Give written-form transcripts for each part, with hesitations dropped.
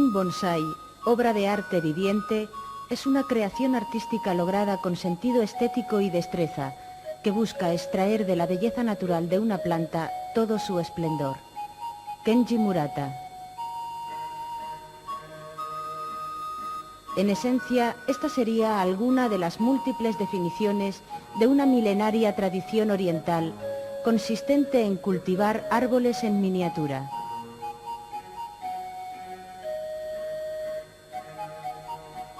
Un bonsái, obra de arte viviente, es una creación artística lograda con sentido estético y destreza, que busca extraer de la belleza natural de una planta todo su esplendor. Kenji Murata. En esencia, esta sería alguna de las múltiples definiciones de una milenaria tradición oriental consistente en cultivar árboles en miniatura.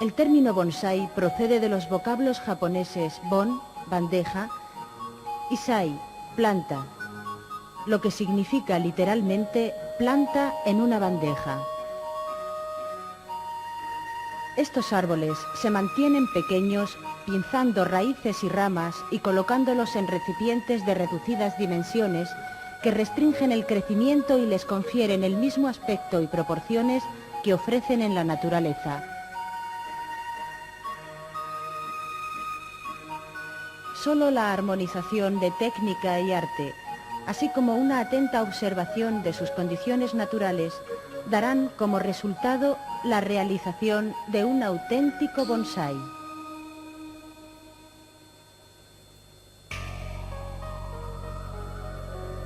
El término bonsái procede de los vocablos japoneses bon, bandeja, y sai, planta, lo que significa literalmente planta en una bandeja. Estos árboles se mantienen pequeños pinzando raíces y ramas y colocándolos en recipientes de reducidas dimensiones que restringen el crecimiento y les confieren el mismo aspecto y proporciones que ofrecen en la naturaleza. Solo la armonización de técnica y arte, así como una atenta observación de sus condiciones naturales, darán como resultado la realización de un auténtico bonsái.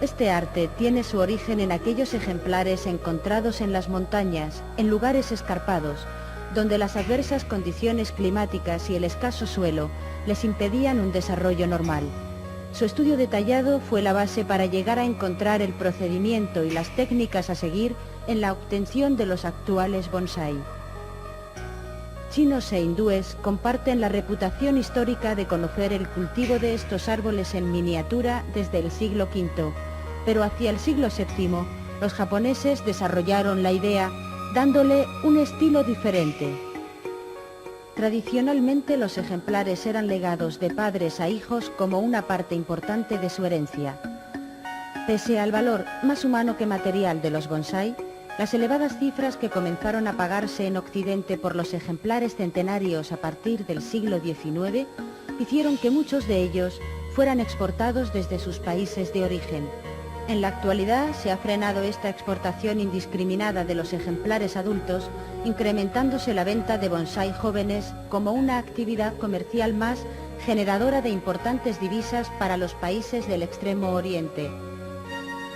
Este arte tiene su origen en aquellos ejemplares encontrados en las montañas, en lugares escarpados, donde las adversas condiciones climáticas y el escaso suelo les impedían un desarrollo normal. Su estudio detallado fue la base para llegar a encontrar el procedimiento y las técnicas a seguir en la obtención de los actuales bonsái. Chinos e hindúes comparten la reputación histórica de conocer el cultivo de estos árboles en miniatura desde el siglo V, pero hacia el siglo VII los japoneses desarrollaron la idea dándole un estilo diferente. Tradicionalmente los ejemplares eran legados de padres a hijos como una parte importante de su herencia. Pese al valor más humano que material de los bonsái, las elevadas cifras que comenzaron a pagarse en Occidente por los ejemplares centenarios a partir del siglo XIX hicieron que muchos de ellos fueran exportados desde sus países de origen. En la actualidad se ha frenado esta exportación indiscriminada de los ejemplares adultos, incrementándose la venta de bonsái jóvenes como una actividad comercial más generadora de importantes divisas para los países del Extremo Oriente.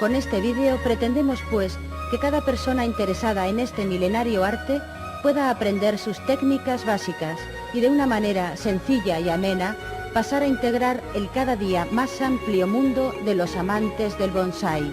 Con este vídeo pretendemos, pues, que cada persona interesada en este milenario arte pueda aprender sus técnicas básicas y de una manera sencilla y amena pasar a integrar el cada día más amplio mundo de los amantes del bonsái.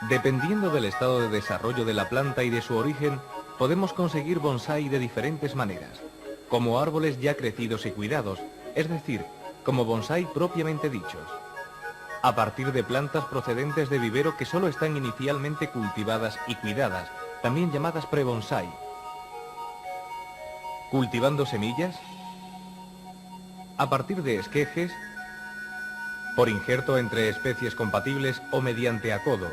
Dependiendo del estado de desarrollo de la planta y de su origen, podemos conseguir bonsái de diferentes maneras, como árboles ya crecidos y cuidados, es decir, como bonsái propiamente dichos, a partir de plantas procedentes de vivero que solo están inicialmente cultivadas y cuidadas, también llamadas pre-bonsái, cultivando semillas, a partir de esquejes, por injerto entre especies compatibles o mediante acodo.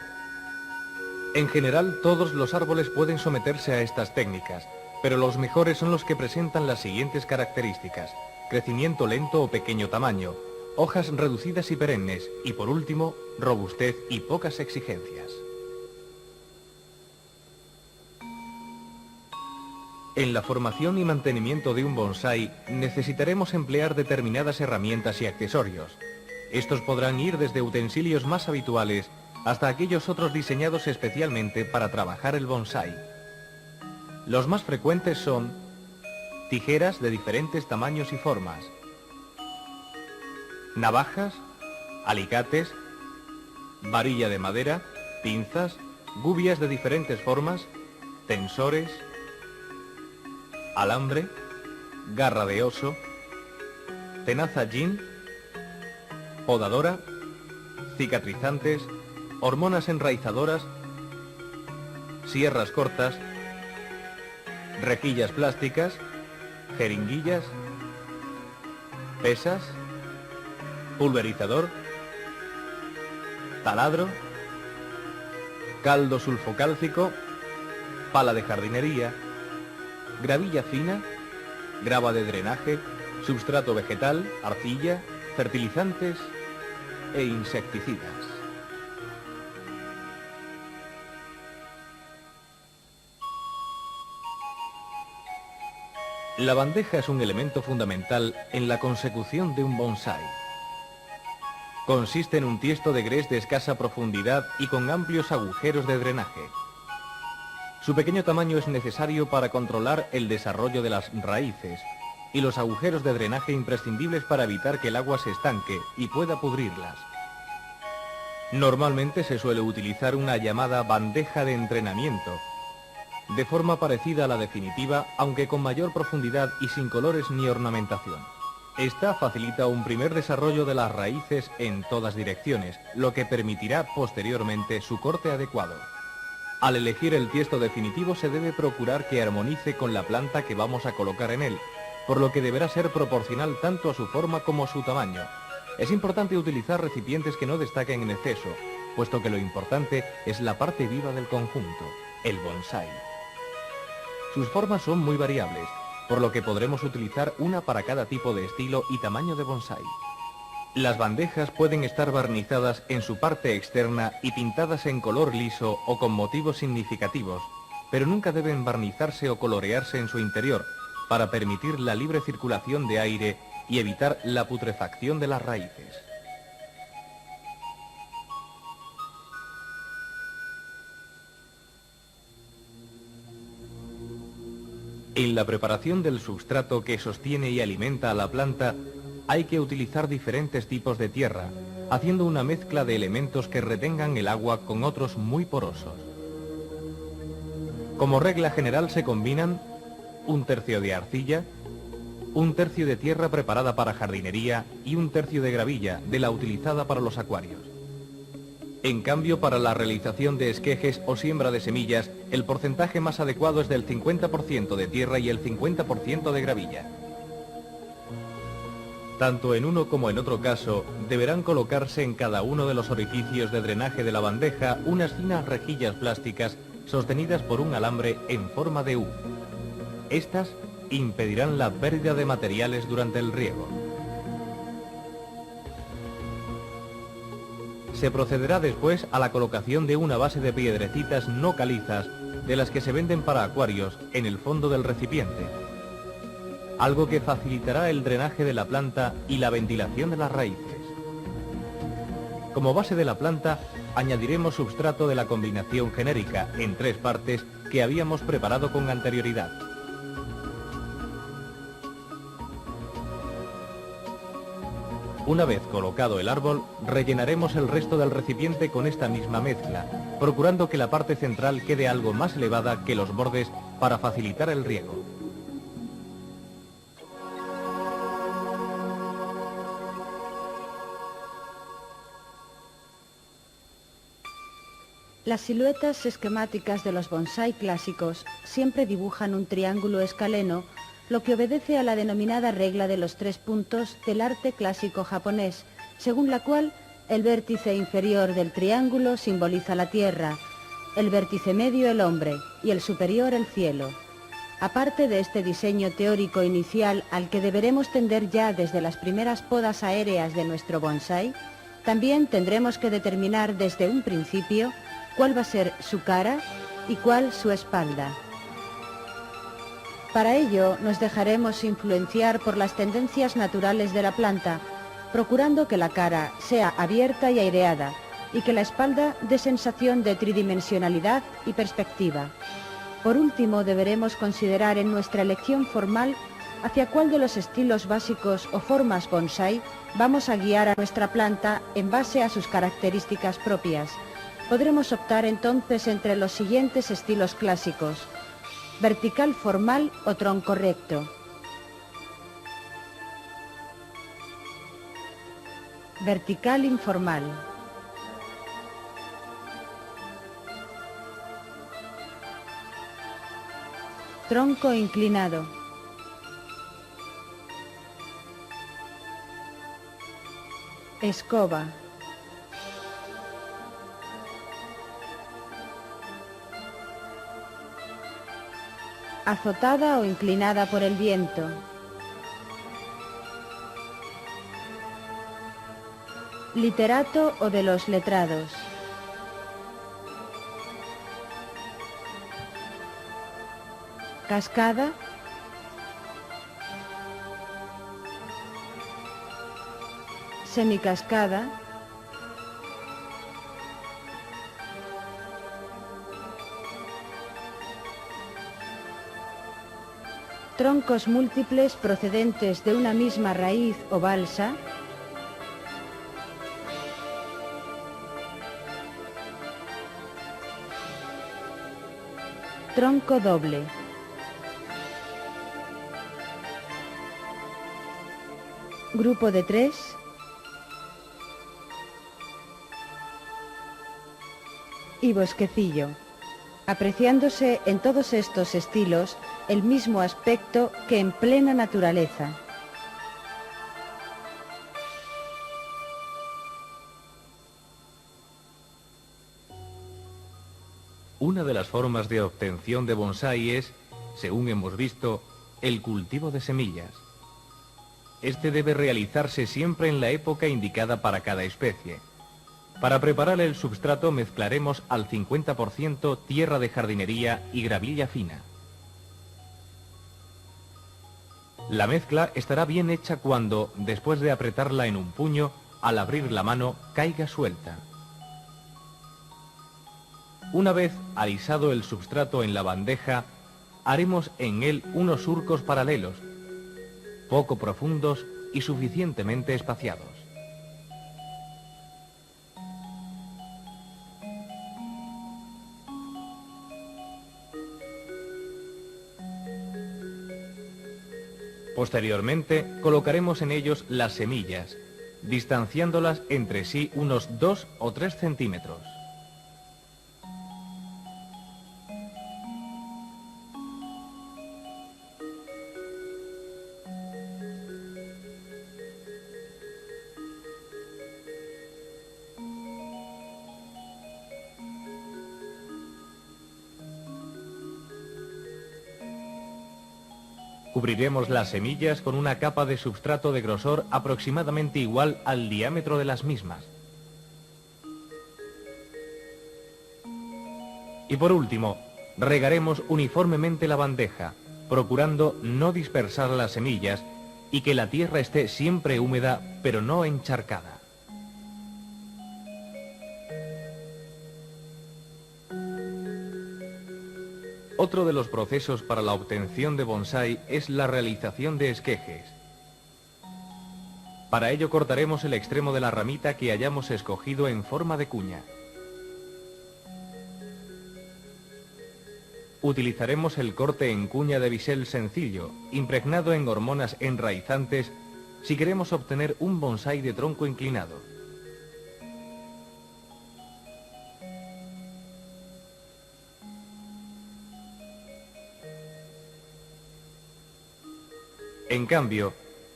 En general, todos los árboles pueden someterse a estas técnicas, pero los mejores son los que presentan las siguientes características: crecimiento lento o pequeño tamaño, hojas reducidas y perennes, y por último, robustez y pocas exigencias. En la formación y mantenimiento de un bonsái necesitaremos emplear determinadas herramientas y accesorios. Estos podrán ir desde utensilios más habituales hasta aquellos otros diseñados especialmente para trabajar el bonsái. Los más frecuentes son tijeras de diferentes tamaños y formas, navajas, alicates, varilla de madera, pinzas, gubias de diferentes formas, tensores, alambre, garra de oso, tenaza gin, podadora, cicatrizantes, hormonas enraizadoras, sierras cortas, rejillas plásticas, jeringuillas, pesas, pulverizador, taladro, caldo sulfocálcico, pala de jardinería, gravilla fina, grava de drenaje, substrato vegetal, arcilla, fertilizantes e insecticidas. La bandeja es un elemento fundamental en la consecución de un bonsái. Consiste en un tiesto de grés de escasa profundidad y con amplios agujeros de drenaje. Su pequeño tamaño es necesario para controlar el desarrollo de las raíces y los agujeros de drenaje imprescindibles para evitar que el agua se estanque y pueda pudrirlas. Normalmente se suele utilizar una llamada bandeja de entrenamiento, de forma parecida a la definitiva, aunque con mayor profundidad y sin colores ni ornamentación. Esta facilita un primer desarrollo de las raíces en todas direcciones, lo que permitirá posteriormente su corte adecuado. Al elegir el tiesto definitivo se debe procurar que armonice con la planta que vamos a colocar en él, por lo que deberá ser proporcional tanto a su forma como a su tamaño. Es importante utilizar recipientes que no destaquen en exceso, puesto que lo importante es la parte viva del conjunto, el bonsái. Sus formas son muy variables, por lo que podremos utilizar una para cada tipo de estilo y tamaño de bonsái. Las bandejas pueden estar barnizadas en su parte externa y pintadas en color liso o con motivos significativos, pero nunca deben barnizarse o colorearse en su interior, para permitir la libre circulación de aire y evitar la putrefacción de las raíces. En la preparación del sustrato que sostiene y alimenta a la planta, hay que utilizar diferentes tipos de tierra, haciendo una mezcla de elementos que retengan el agua con otros muy porosos. Como regla general se combinan 1/3 de arcilla, 1/3 de tierra preparada para jardinería y 1/3 de gravilla, de la utilizada para los acuarios. En cambio, para la realización de esquejes o siembra de semillas, el porcentaje más adecuado es del 50% de tierra y el 50% de gravilla. Tanto en uno como en otro caso, deberán colocarse en cada uno de los orificios de drenaje de la bandeja unas finas rejillas plásticas sostenidas por un alambre en forma de U. Estas impedirán la pérdida de materiales durante el riego. Se procederá después a la colocación de una base de piedrecitas no calizas, de las que se venden para acuarios, en el fondo del recipiente, algo que facilitará el drenaje de la planta y la ventilación de las raíces. Como base de la planta, añadiremos substrato de la combinación genérica, en 3 partes, que habíamos preparado con anterioridad. Una vez colocado el árbol, rellenaremos el resto del recipiente con esta misma mezcla, procurando que la parte central quede algo más elevada que los bordes para facilitar el riego. Las siluetas esquemáticas de los bonsái clásicos siempre dibujan un triángulo escaleno, lo que obedece a la denominada regla de los 3 puntos del arte clásico japonés, según la cual el vértice inferior del triángulo simboliza la tierra, el vértice medio el hombre y el superior el cielo. Aparte de este diseño teórico inicial al que deberemos tender ya desde las primeras podas aéreas de nuestro bonsái, también tendremos que determinar desde un principio cuál va a ser su cara y cuál su espalda. Para ello nos dejaremos influenciar por las tendencias naturales de la planta, procurando que la cara sea abierta y aireada y que la espalda dé sensación de tridimensionalidad y perspectiva. Por último, deberemos considerar en nuestra elección formal hacia cuál de los estilos básicos o formas bonsái vamos a guiar a nuestra planta en base a sus características propias. Podremos optar entonces entre los siguientes estilos clásicos: vertical formal o tronco recto, vertical informal, tronco inclinado, escoba, azotada o inclinada por el viento, literato o de los letrados. Cascada, semicascada, troncos múltiples procedentes de una misma raíz o balsa, tronco doble. Grupo de 3. Y bosquecillo, apreciándose en todos estos estilos el mismo aspecto que en plena naturaleza. Una de las formas de obtención de bonsái es, según hemos visto, el cultivo de semillas. Este debe realizarse siempre en la época indicada para cada especie. Para preparar el substrato mezclaremos al 50% tierra de jardinería y gravilla fina. La mezcla estará bien hecha cuando, después de apretarla en un puño, al abrir la mano, caiga suelta. Una vez alisado el substrato en la bandeja, haremos en él unos surcos paralelos, poco profundos y suficientemente espaciados. Posteriormente, colocaremos en ellos las semillas, distanciándolas entre sí unos 2 o 3 centímetros. Cubriremos las semillas con una capa de substrato de grosor aproximadamente igual al diámetro de las mismas. Y por último, regaremos uniformemente la bandeja, procurando no dispersar las semillas y que la tierra esté siempre húmeda, pero no encharcada. Otro de los procesos para la obtención de bonsái es la realización de esquejes. Para ello cortaremos el extremo de la ramita que hayamos escogido en forma de cuña. Utilizaremos el corte en cuña de bisel sencillo, impregnado en hormonas enraizantes, si queremos obtener un bonsái de tronco inclinado. En cambio,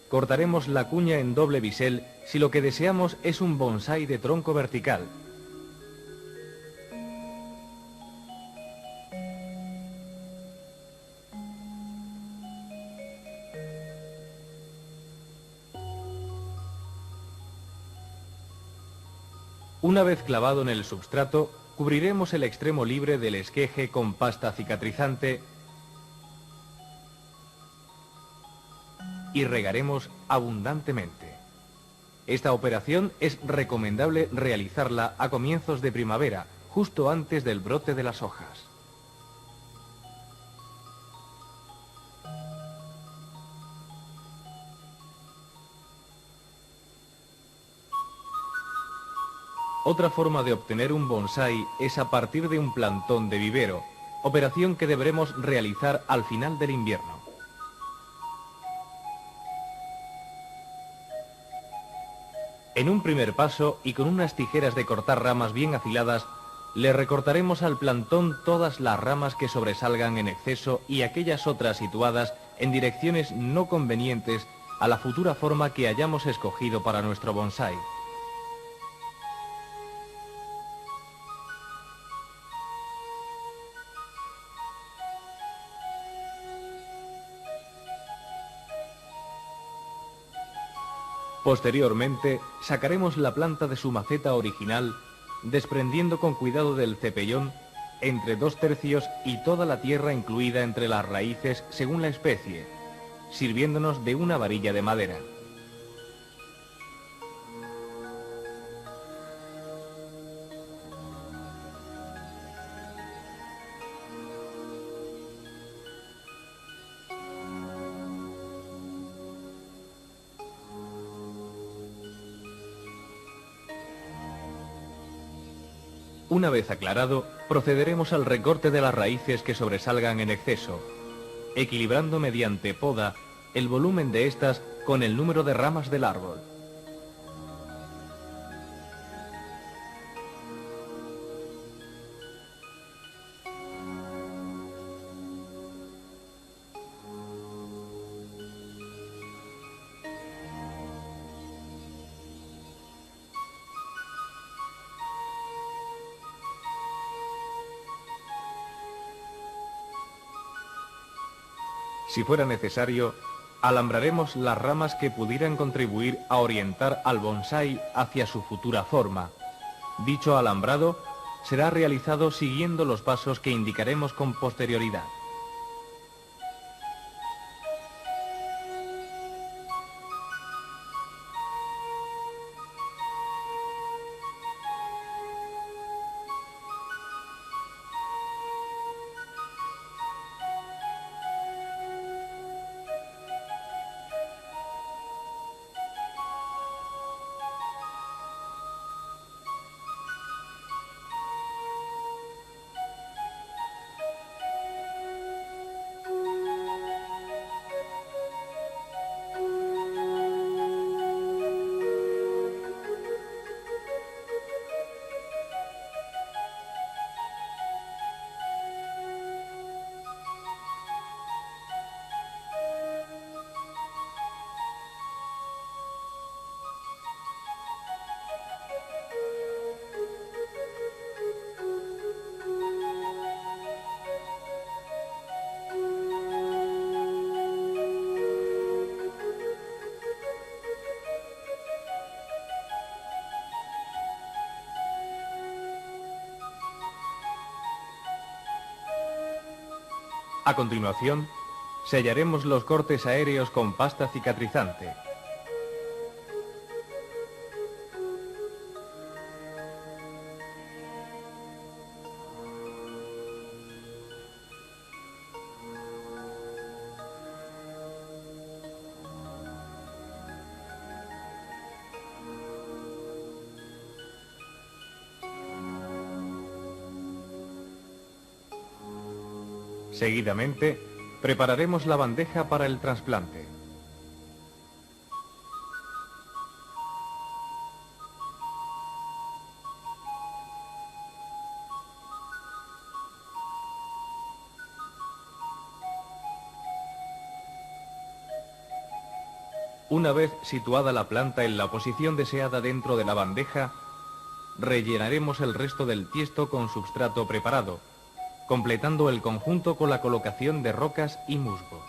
cortaremos la cuña en doble bisel si lo que deseamos es un bonsái de tronco vertical. Una vez clavado en el substrato, cubriremos el extremo libre del esqueje con pasta cicatrizante y regaremos abundantemente. Esta operación es recomendable realizarla a comienzos de primavera, justo antes del brote de las hojas. Otra forma de obtener un bonsái es a partir de un plantón de vivero, operación que deberemos realizar al final del invierno. En un primer paso, y con unas tijeras de cortar ramas bien afiladas, le recortaremos al plantón todas las ramas que sobresalgan en exceso y aquellas otras situadas en direcciones no convenientes a la futura forma que hayamos escogido para nuestro bonsái. Posteriormente, sacaremos la planta de su maceta original, desprendiendo con cuidado del cepellón entre 2/3 y toda la tierra incluida entre las raíces según la especie, sirviéndonos de una varilla de madera. Una vez aclarado, procederemos al recorte de las raíces que sobresalgan en exceso, equilibrando mediante poda el volumen de estas con el número de ramas del árbol. Si fuera necesario, alambraremos las ramas que pudieran contribuir a orientar al bonsái hacia su futura forma. Dicho alambrado será realizado siguiendo los pasos que indicaremos con posterioridad. A continuación, sellaremos los cortes aéreos con pasta cicatrizante. Seguidamente, prepararemos la bandeja para el trasplante. Una vez situada la planta en la posición deseada dentro de la bandeja, rellenaremos el resto del tiesto con substrato preparado, completando el conjunto con la colocación de rocas y musgo.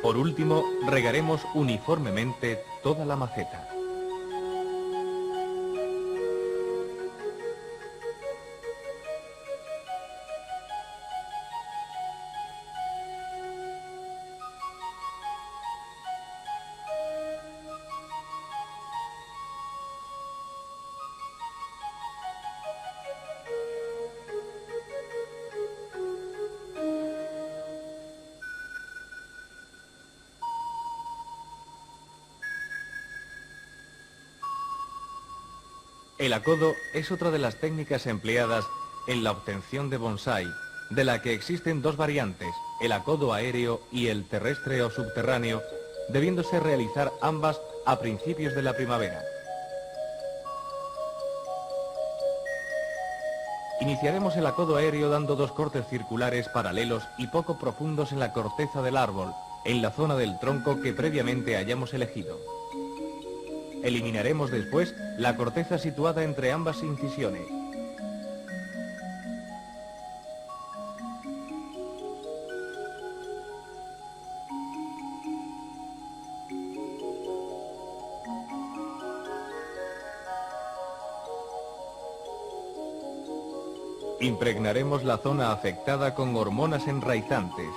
Por último, regaremos uniformemente toda la maceta. El acodo es otra de las técnicas empleadas en la obtención de bonsái, de la que existen dos variantes, el acodo aéreo y el terrestre o subterráneo, debiéndose realizar ambas a principios de la primavera. Iniciaremos el acodo aéreo dando dos cortes circulares paralelos y poco profundos en la corteza del árbol, en la zona del tronco que previamente hayamos elegido. Eliminaremos después la corteza situada entre ambas incisiones. Impregnaremos la zona afectada con hormonas enraizantes.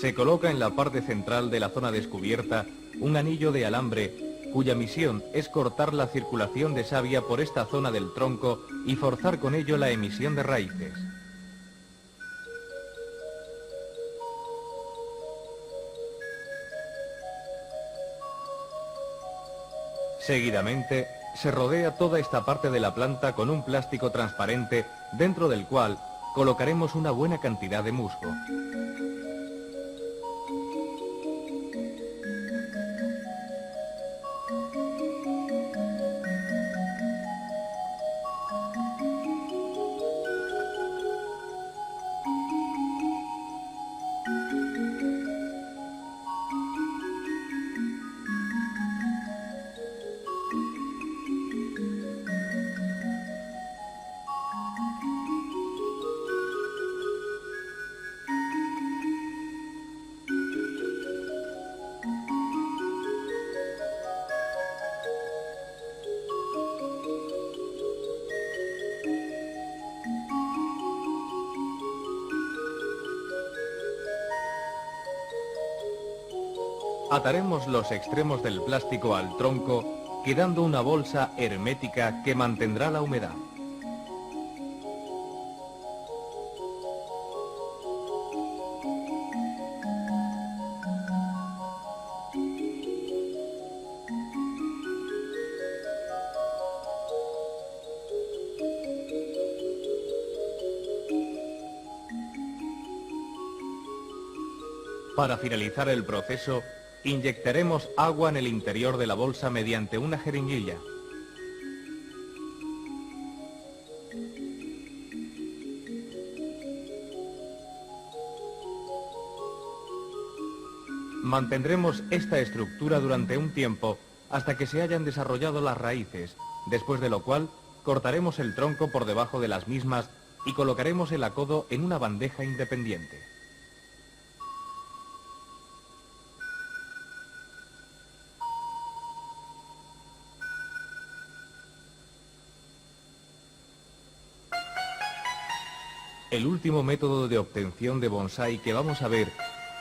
Se coloca en la parte central de la zona descubierta un anillo de alambre cuya misión es cortar la circulación de savia por esta zona del tronco y forzar con ello la emisión de raíces. Seguidamente, se rodea toda esta parte de la planta con un plástico transparente dentro del cual colocaremos una buena cantidad de musgo. Ataremos los extremos del plástico al tronco, quedando una bolsa hermética que mantendrá la humedad. Para finalizar el proceso, inyectaremos agua en el interior de la bolsa mediante una jeringuilla. Mantendremos esta estructura durante un tiempo hasta que se hayan desarrollado las raíces, después de lo cual cortaremos el tronco por debajo de las mismas y colocaremos el acodo en una bandeja independiente. El último método de obtención de bonsái que vamos a ver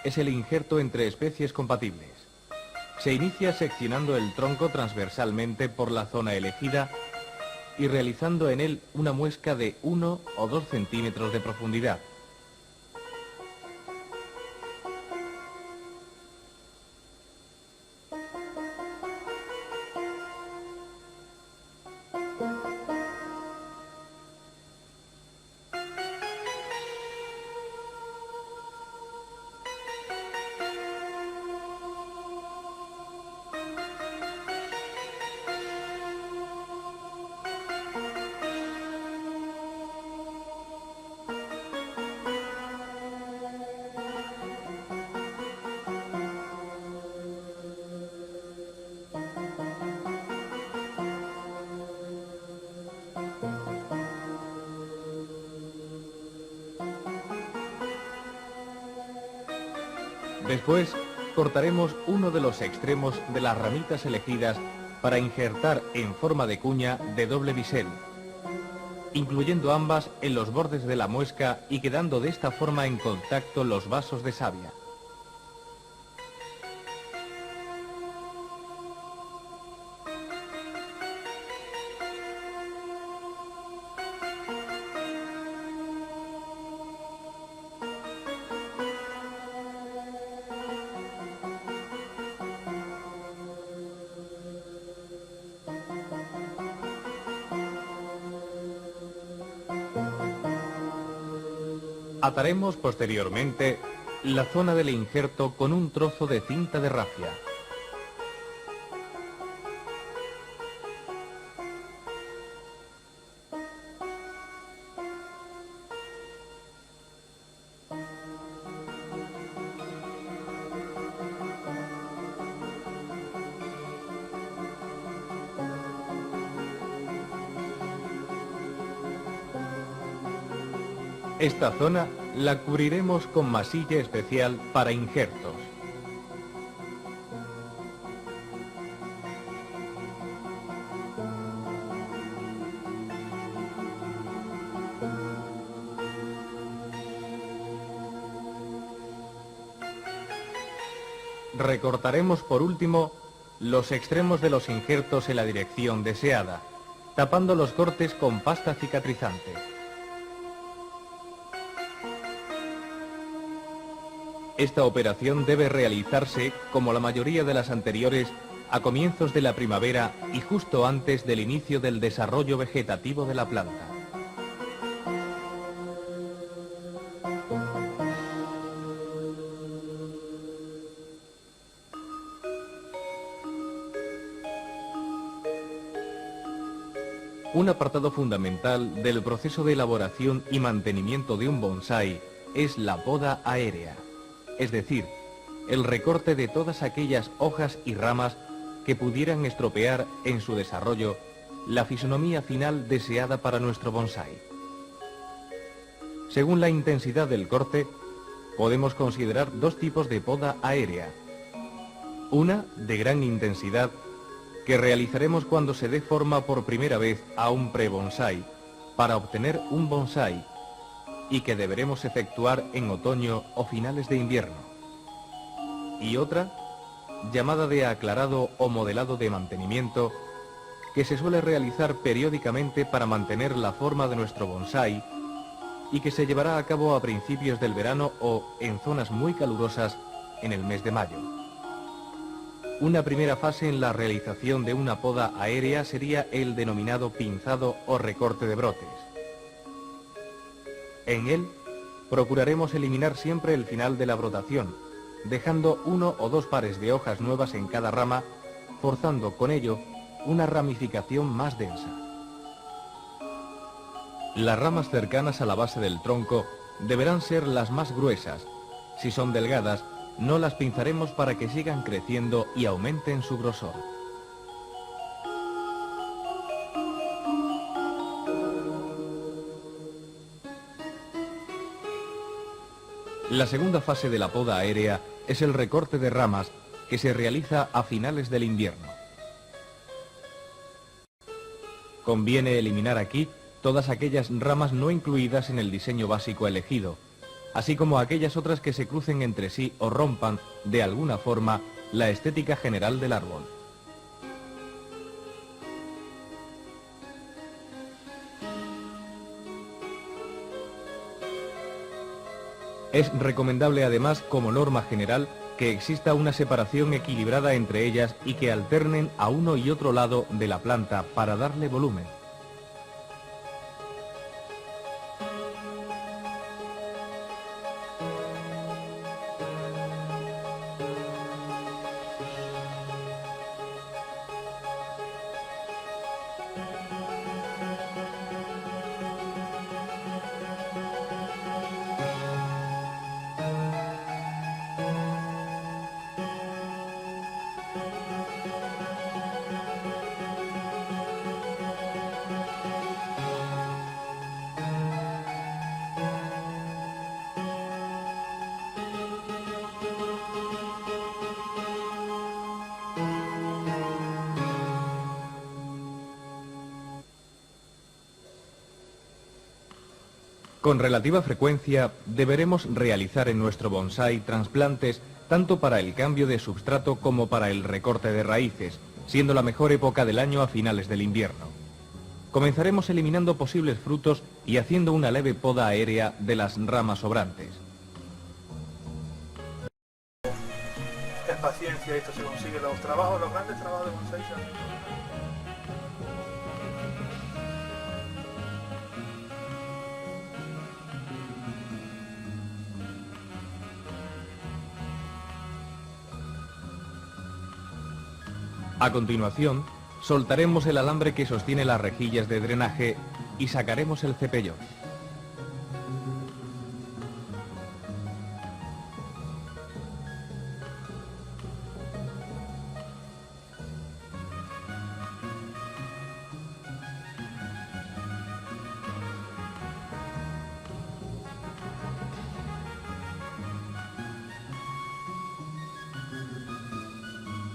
es el injerto entre especies compatibles. Se inicia seccionando el tronco transversalmente por la zona elegida y realizando en él una muesca de 1 o 2 centímetros de profundidad. Después, cortaremos uno de los extremos de las ramitas elegidas para injertar en forma de cuña de doble bisel, incluyendo ambas en los bordes de la muesca y quedando de esta forma en contacto los vasos de savia. Ataremos posteriormente la zona del injerto con un trozo de cinta de rafia. Esta zona la cubriremos con masilla especial para injertos. Recortaremos por último los extremos de los injertos en la dirección deseada, tapando los cortes con pasta cicatrizante. Esta operación debe realizarse, como la mayoría de las anteriores, a comienzos de la primavera y justo antes del inicio del desarrollo vegetativo de la planta. Un apartado fundamental del proceso de elaboración y mantenimiento de un bonsái es la poda aérea, es decir, el recorte de todas aquellas hojas y ramas que pudieran estropear en su desarrollo la fisonomía final deseada para nuestro bonsái. Según la intensidad del corte, podemos considerar dos tipos de poda aérea. Una de gran intensidad, que realizaremos cuando se dé forma por primera vez a un pre-bonsái, para obtener un bonsái, y que deberemos efectuar en otoño o finales de invierno. Y otra, llamada de aclarado o modelado de mantenimiento, que se suele realizar periódicamente para mantener la forma de nuestro bonsái y que se llevará a cabo a principios del verano o, en zonas muy calurosas, en el mes de mayo. Una primera fase en la realización de una poda aérea sería el denominado pinzado o recorte de brotes. En él, procuraremos eliminar siempre el final de la brotación, dejando uno o dos pares de hojas nuevas en cada rama, forzando con ello una ramificación más densa. Las ramas cercanas a la base del tronco deberán ser las más gruesas. Si son delgadas, no las pinzaremos para que sigan creciendo y aumenten su grosor. La segunda fase de la poda aérea es el recorte de ramas, que se realiza a finales del invierno. Conviene eliminar aquí todas aquellas ramas no incluidas en el diseño básico elegido, así como aquellas otras que se crucen entre sí o rompan, de alguna forma, la estética general del árbol. Es recomendable además, como norma general, que exista una separación equilibrada entre ellas y que alternen a uno y otro lado de la planta para darle volumen. Con relativa frecuencia deberemos realizar en nuestro bonsái trasplantes tanto para el cambio de substrato como para el recorte de raíces, siendo la mejor época del año a finales del invierno. Comenzaremos eliminando posibles frutos y haciendo una leve poda aérea de las ramas sobrantes. Es paciencia, esto se consigue. Los grandes trabajos de bonsái se hacen. A continuación, soltaremos el alambre que sostiene las rejillas de drenaje y sacaremos el cepellón.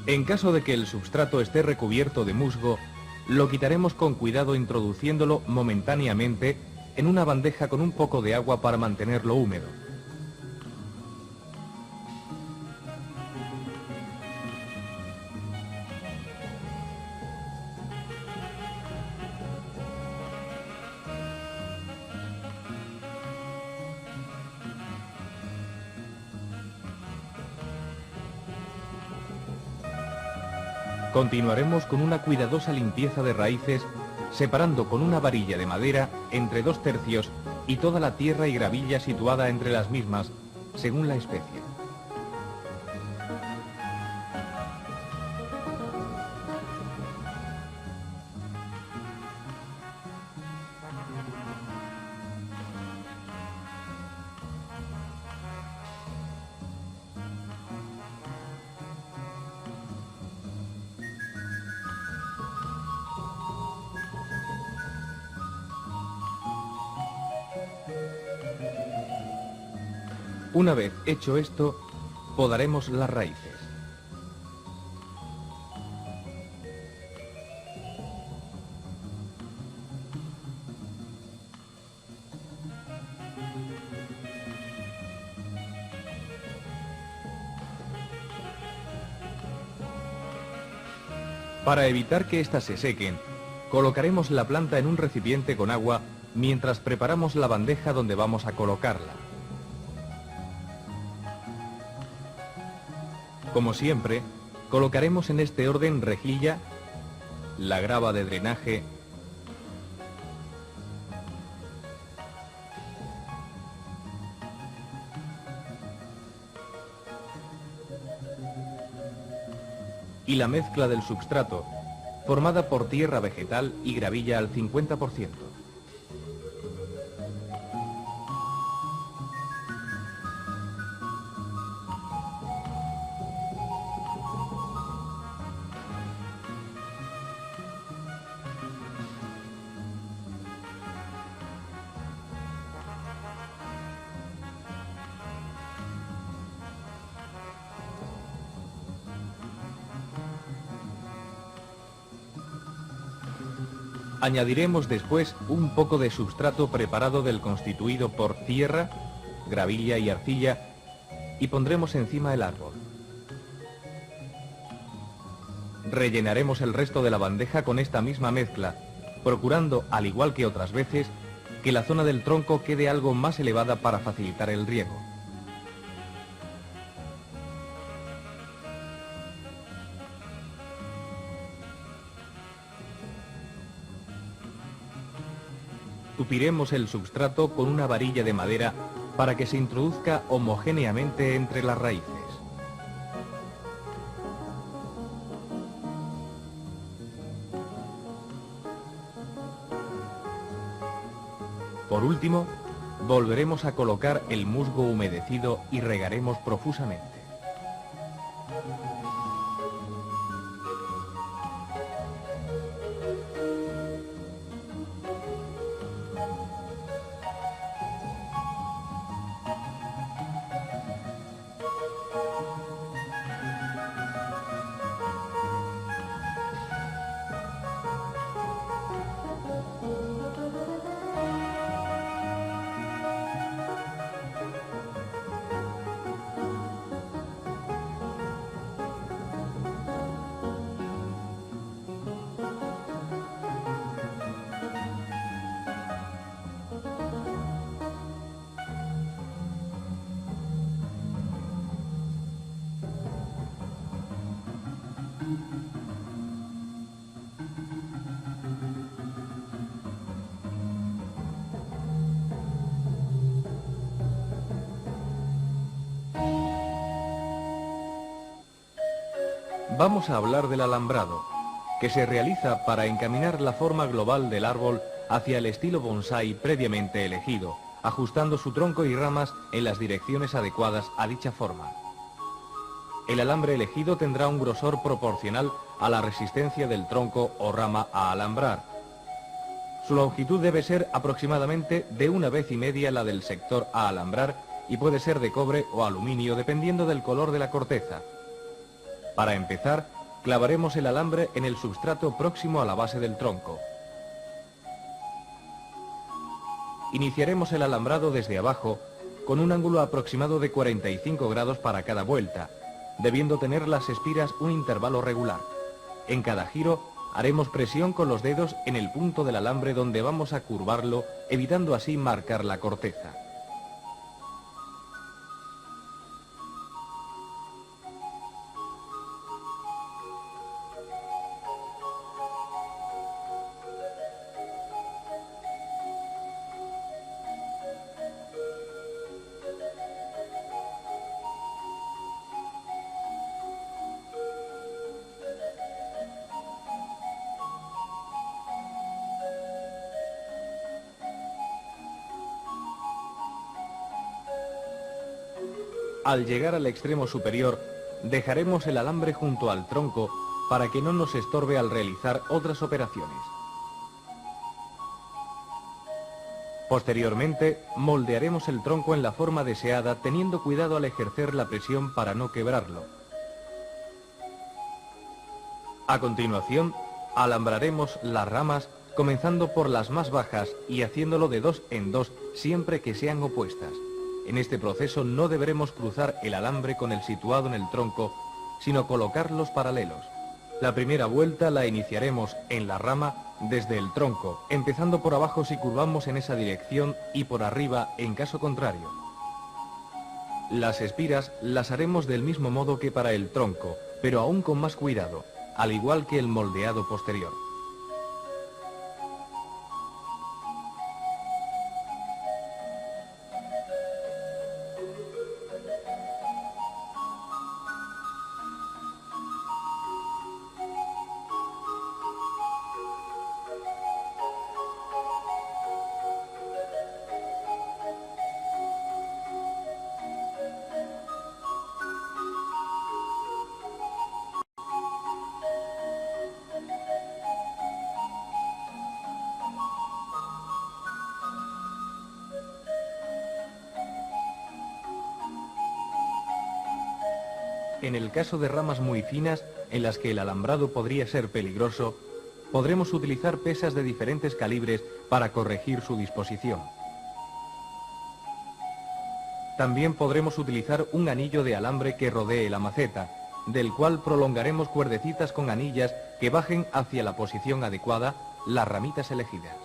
En caso de que el substrato esté recubierto de musgo, lo quitaremos con cuidado introduciéndolo momentáneamente en una bandeja con un poco de agua para mantenerlo húmedo. Continuaremos con una cuidadosa limpieza de raíces, separando con una varilla de madera entre 2/3 y toda la tierra y gravilla situada entre las mismas, según la especie. Una vez hecho esto, podaremos las raíces. Para evitar que éstas se sequen, colocaremos la planta en un recipiente con agua mientras preparamos la bandeja donde vamos a colocarla. Como siempre, colocaremos en este orden rejilla, la grava de drenaje, y la mezcla del substrato, formada por tierra vegetal y gravilla al 50%. Añadiremos después un poco de sustrato preparado del constituido por tierra, gravilla y arcilla y pondremos encima el árbol. Rellenaremos el resto de la bandeja con esta misma mezcla, procurando, al igual que otras veces, que la zona del tronco quede algo más elevada para facilitar el riego. Tupiremos el substrato con una varilla de madera para que se introduzca homogéneamente entre las raíces. Por último, volveremos a colocar el musgo humedecido y regaremos profusamente. vamos a hablar del alambrado, que se realiza para encaminar la forma global del árbol hacia el estilo bonsái previamente elegido, ajustando su tronco y ramas en las direcciones adecuadas a dicha forma. El alambre elegido tendrá un grosor proporcional a la resistencia del tronco o rama a alambrar. Su longitud debe ser aproximadamente de 1,5 veces la del sector a alambrar y puede ser de cobre o aluminio dependiendo del color de la corteza. Para empezar, clavaremos el alambre en el substrato próximo a la base del tronco. Iniciaremos el alambrado desde abajo con un ángulo aproximado de 45 grados para cada vuelta, debiendo tener las espiras un intervalo regular. En cada giro haremos presión con los dedos en el punto del alambre donde vamos a curvarlo, evitando así marcar la corteza. Al llegar al extremo superior, dejaremos el alambre junto al tronco para que no nos estorbe al realizar otras operaciones. Posteriormente, moldearemos el tronco en la forma deseada, teniendo cuidado al ejercer la presión para no quebrarlo. A continuación, alambraremos las ramas, comenzando por las más bajas y haciéndolo de 2 en 2 siempre que sean opuestas. En este proceso no deberemos cruzar el alambre con el situado en el tronco, sino colocarlos paralelos. La primera vuelta la iniciaremos en la rama desde el tronco, empezando por abajo si curvamos en esa dirección y por arriba en caso contrario. Las espiras las haremos del mismo modo que para el tronco, pero aún con más cuidado, al igual que el moldeado posterior. En el caso de ramas muy finas, en las que el alambrado podría ser peligroso, podremos utilizar pesas de diferentes calibres para corregir su disposición. También podremos utilizar un anillo de alambre que rodee la maceta, del cual prolongaremos cuerdecitas con anillas que bajen hacia la posición adecuada las ramitas elegidas.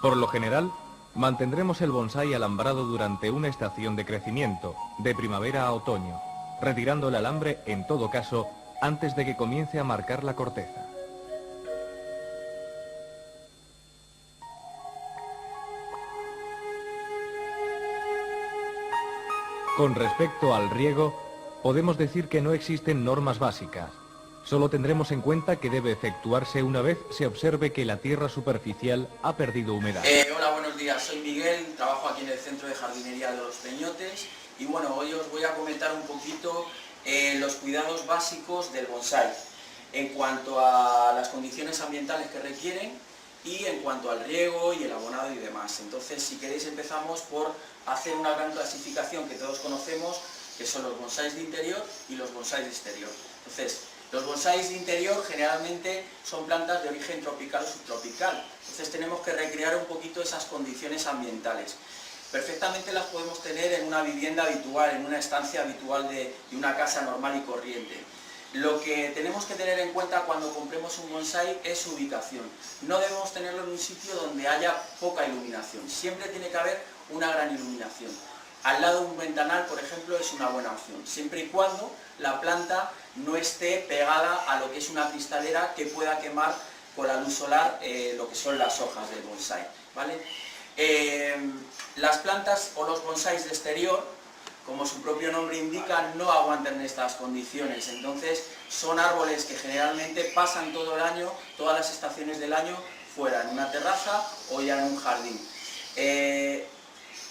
Por lo general, mantendremos el bonsái alambrado durante una estación de crecimiento, de primavera a otoño, retirando el alambre, en todo caso, antes de que comience a marcar la corteza. Con respecto al riego, podemos decir que no existen normas básicas. Solo tendremos en cuenta que debe efectuarse una vez se observe que la tierra superficial ha perdido humedad. Hola, buenos días, soy Miguel, trabajo aquí en el Centro de Jardinería de Los Peñotes y bueno, hoy os voy a comentar un poquito los cuidados básicos del bonsái en cuanto a las condiciones ambientales que requieren y en cuanto al riego y el abonado y demás. Entonces, si queréis, empezamos por hacer una gran clasificación que todos conocemos, que son los bonsáis de interior y los bonsáis de exterior. Entonces, los bonsáis de interior generalmente son plantas de origen tropical o subtropical, entonces tenemos que recrear un poquito esas condiciones ambientales. Perfectamente las podemos tener en una vivienda habitual, en una estancia habitual de una casa normal y corriente. Lo que tenemos que tener en cuenta cuando compremos un bonsái es su ubicación. No debemos tenerlo en un sitio donde haya poca iluminación, siempre tiene que haber una gran iluminación. al lado de un ventanal, por ejemplo, es una buena opción, siempre y cuando la planta no esté pegada a lo que es una cristalera que pueda quemar con la luz solar lo que son las hojas del bonsái, ¿vale? Las plantas o los bonsáis de exterior, como su propio nombre indica, no aguantan estas condiciones, entonces son árboles que generalmente pasan todo el año, todas las estaciones del año, fuera, en una terraza o ya en un jardín.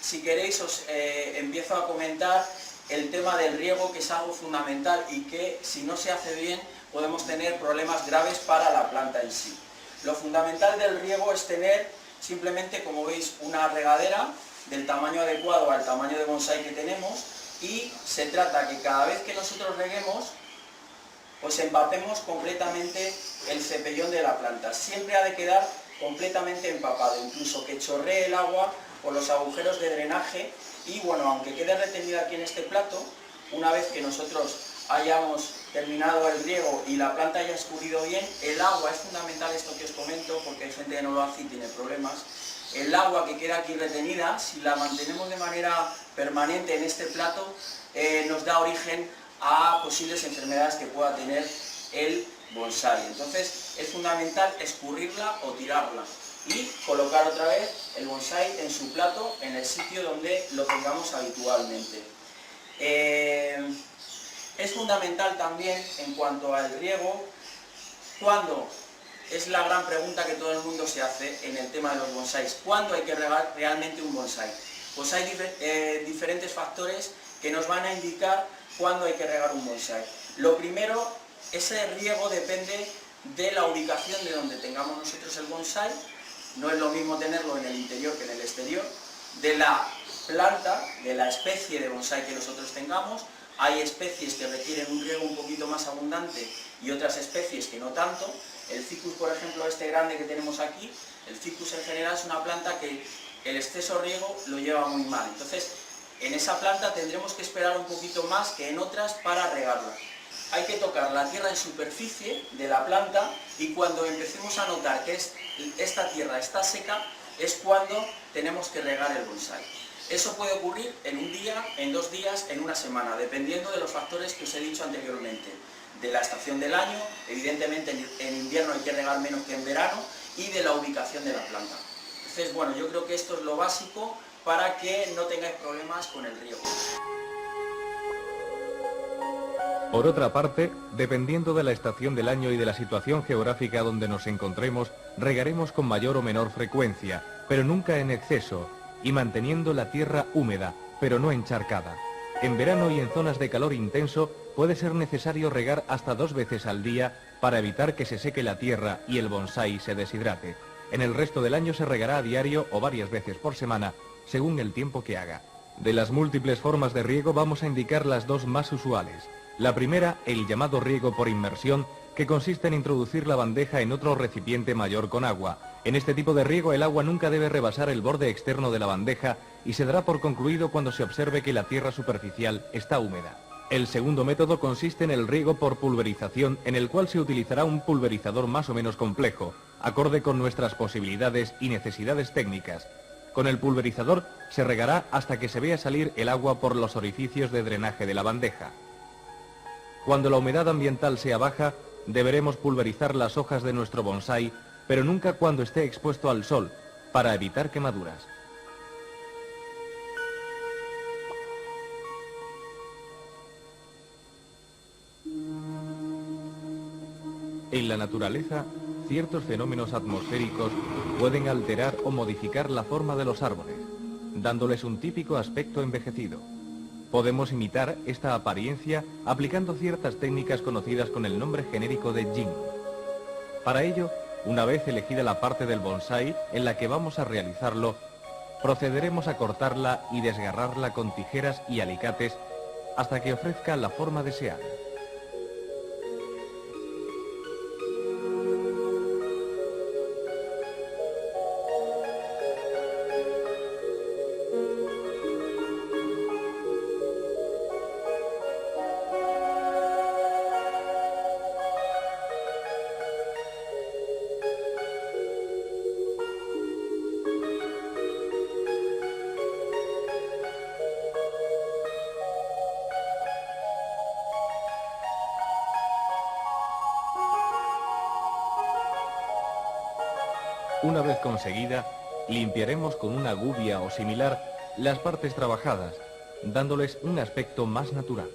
Si queréis os empiezo a comentar el tema del riego, que es algo fundamental y que si no se hace bien podemos tener problemas graves para la planta en sí. Lo fundamental del riego es tener simplemente, como veis, una regadera del tamaño adecuado al tamaño de bonsái que tenemos, y se trata que cada vez que nosotros reguemos pues empapemos completamente el cepellón de la planta. Siempre ha de quedar completamente empapado, incluso que chorree el agua por los agujeros de drenaje. Y bueno, aunque quede retenida aquí en este plato, una vez que nosotros hayamos terminado el riego y la planta haya escurrido bien, el agua, es fundamental esto que os comento porque hay gente que no lo hace y tiene problemas, el agua que queda aquí retenida, si la mantenemos de manera permanente en este plato, nos da origen a posibles enfermedades que pueda tener el bonsái. Entonces es fundamental escurrirla o tirarla y colocar otra vez el bonsái en su plato, en el sitio donde lo tengamos habitualmente. Es fundamental también en cuanto al riego, cuando, es la gran pregunta que todo el mundo se hace en el tema de los bonsáis, ¿cuándo hay que regar realmente un bonsái? Pues hay diferentes factores que nos van a indicar cuándo hay que regar un bonsái. Lo primero, ese riego depende de la ubicación de donde tengamos nosotros el bonsái. No es lo mismo tenerlo en el interior que en el exterior, de la planta, de la especie de bonsái que nosotros tengamos. Hay especies que requieren un riego un poquito más abundante y otras especies que no tanto. El ficus, por ejemplo, este grande que tenemos aquí, el ficus en general es una planta que el exceso de riego lo lleva muy mal. Entonces, en esa planta tendremos que esperar un poquito más que en otras para regarla. Hay que tocar la tierra en superficie de la planta y cuando empecemos a notar que esta tierra está seca es cuando tenemos que regar el bonsái. Eso puede ocurrir en un día, en 2 días, en una semana, dependiendo de los factores que os he dicho anteriormente. De la estación del año, evidentemente en invierno hay que regar menos que en verano, y de la ubicación de la planta. Entonces, bueno, yo creo que esto es lo básico para que no tengáis problemas con el riego. Por otra parte, dependiendo de la estación del año y de la situación geográfica donde nos encontremos, regaremos con mayor o menor frecuencia, pero nunca en exceso, y manteniendo la tierra húmeda, pero no encharcada. En verano y en zonas de calor intenso puede ser necesario regar hasta 2 veces al día para evitar que se seque la tierra y el bonsái se deshidrate. En el resto del año se regará a diario o varias veces por semana, según el tiempo que haga. De las múltiples formas de riego vamos a indicar las 2 más usuales. La primera, el llamado riego por inmersión, que consiste en introducir la bandeja en otro recipiente mayor con agua. En este tipo de riego el agua nunca debe rebasar el borde externo de la bandeja y se dará por concluido cuando se observe que la tierra superficial está húmeda. El segundo método consiste en el riego por pulverización, en el cual se utilizará un pulverizador más o menos complejo, acorde con nuestras posibilidades y necesidades técnicas. Con el pulverizador se regará hasta que se vea salir el agua por los orificios de drenaje de la bandeja. Cuando la humedad ambiental sea baja, deberemos pulverizar las hojas de nuestro bonsái, pero nunca cuando esté expuesto al sol, para evitar quemaduras. En la naturaleza, ciertos fenómenos atmosféricos pueden alterar o modificar la forma de los árboles, dándoles un típico aspecto envejecido. Podemos imitar esta apariencia aplicando ciertas técnicas conocidas con el nombre genérico de Jing. Para ello, una vez elegida la parte del bonsái en la que vamos a realizarlo, procederemos a cortarla y desgarrarla con tijeras y alicates hasta que ofrezca la forma deseada. Una vez conseguida, limpiaremos con una gubia o similar las partes trabajadas, dándoles un aspecto más natural.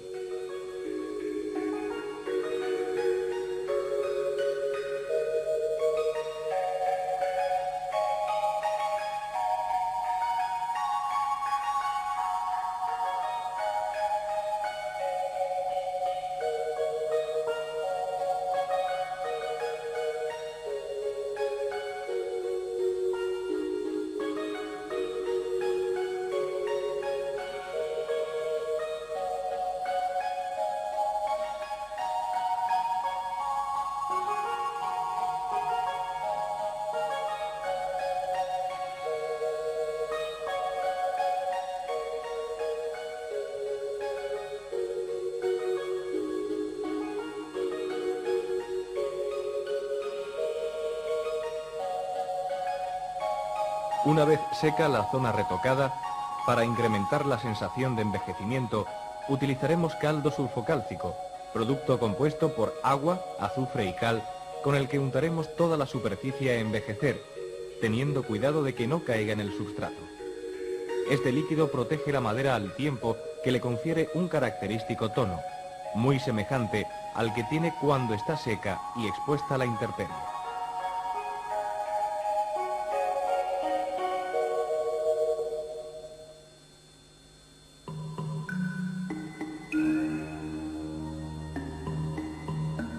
Una vez seca la zona retocada, para incrementar la sensación de envejecimiento, utilizaremos caldo sulfocálcico, producto compuesto por agua, azufre y cal, con el que untaremos toda la superficie a envejecer, teniendo cuidado de que no caiga en el substrato. Este líquido protege la madera al tiempo que le confiere un característico tono, muy semejante al que tiene cuando está seca y expuesta a la intemperie.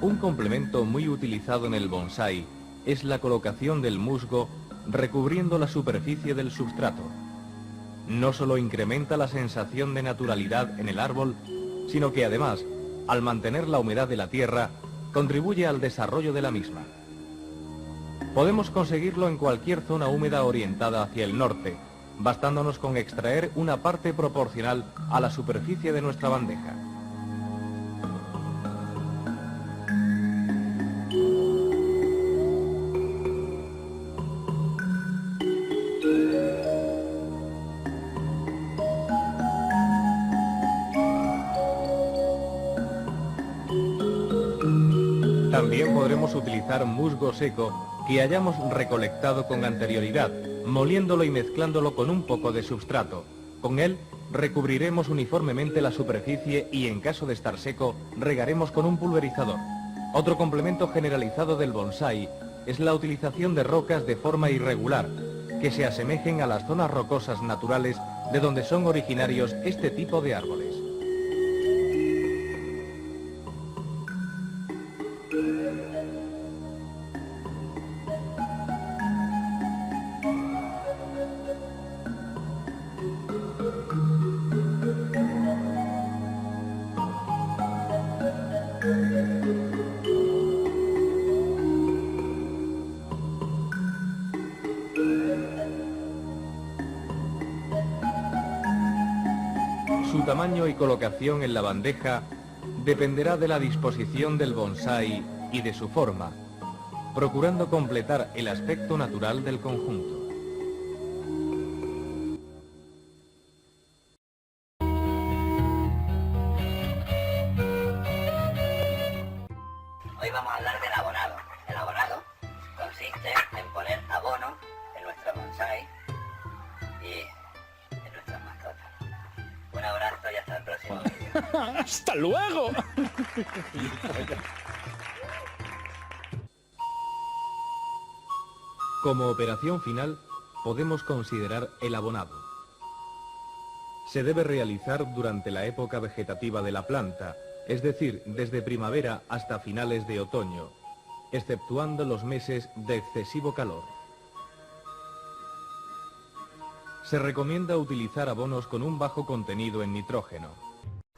Un complemento muy utilizado en el bonsái es la colocación del musgo recubriendo la superficie del substrato. No solo incrementa la sensación de naturalidad en el árbol, sino que además, al mantener la humedad de la tierra, contribuye al desarrollo de la misma. Podemos conseguirlo en cualquier zona húmeda orientada hacia el norte, bastándonos con extraer una parte proporcional a la superficie de nuestra bandeja. También podremos utilizar musgo seco que hayamos recolectado con anterioridad, moliéndolo y mezclándolo con un poco de substrato. Con él recubriremos uniformemente la superficie y en caso de estar seco, regaremos con un pulverizador. Otro complemento generalizado del bonsái es la utilización de rocas de forma irregular, que se asemejen a las zonas rocosas naturales de donde son originarios este tipo de árboles. Su tamaño y colocación en la bandeja dependerá de la disposición del bonsái y de su forma, procurando completar el aspecto natural del conjunto. Hoy vamos a hablar del abonado. El abonado consiste en poner abono en nuestro bonsái y en nuestras mascotas. Un abrazo y hasta el próximo vídeo. ¡Hasta luego! Como operación final, podemos considerar el abonado. Se debe realizar durante la época vegetativa de la planta, es decir, desde primavera hasta finales de otoño, exceptuando los meses de excesivo calor. Se recomienda utilizar abonos con un bajo contenido en nitrógeno.